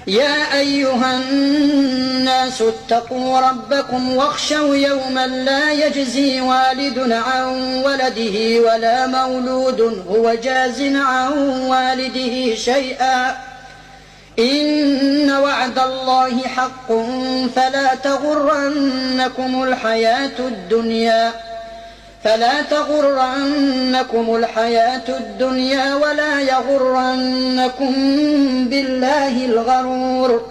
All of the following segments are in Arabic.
يا أيها الناس اتقوا ربكم واخشوا يوما لا يجزي والد عن ولده ولا مولود هو جاز عن والده شيئا إن وعد الله حق فلا تغرنكم الحياة الدنيا ولا يغرنكم بالله الغرور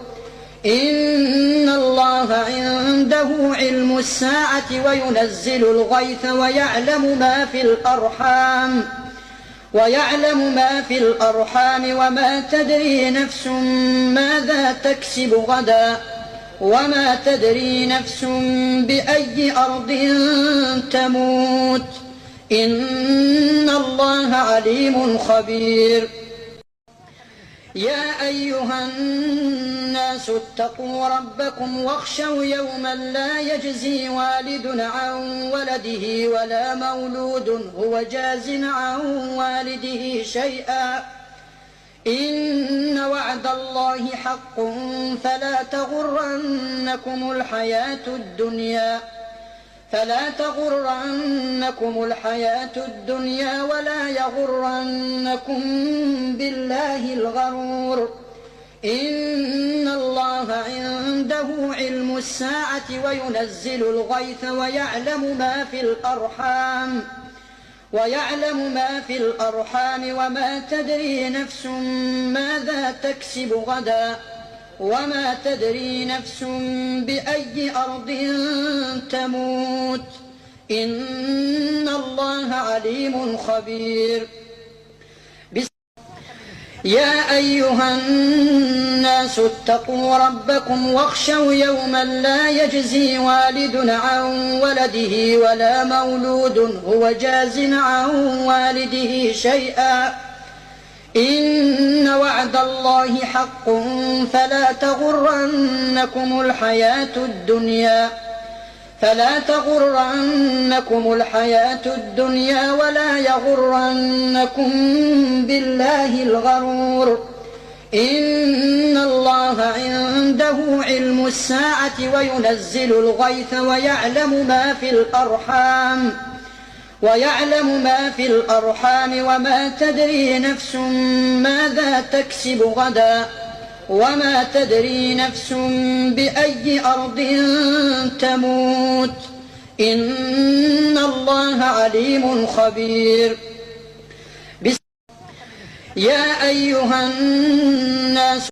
إن الله عنده علم الساعة وينزل الغيث ويعلم ما في الأرحام وما تدري نفس ماذا تكسب غدا وما تدري نفس بأي أرض تموت إن الله عليم خبير. يا أيها الناس اتقوا ربكم واخشوا يوما لا يجزي والد عن ولده ولا مولود هو جاز عن والده شيئا إن وعد الله حق فلا تغرنكم الحياة الدنيا ولا يغرنكم بالله الغرور إن الله عنده علم الساعة وينزل الغيث ويعلم ما في الأرحام وما تدري نفس ماذا تكسب غدا وما تدري نفس بأي أرض تموت إن الله عليم خبير. يا أيها الناس اتقوا ربكم واخشوا يوما لا يجزي والد عن ولده ولا مولود هو جاز عن والده شيئا إن وعد الله حق فلا تغرنكم الحياة الدنيا ولا يغرنكم بالله الغرور إن الله عنده علم الساعة وينزل الغيث ويعلم ما في الأرحام وما تدري نفس ماذا تكسب غدا وما تدري نفس بأي أرض تموت إن الله عليم خبير. يا أيها الناس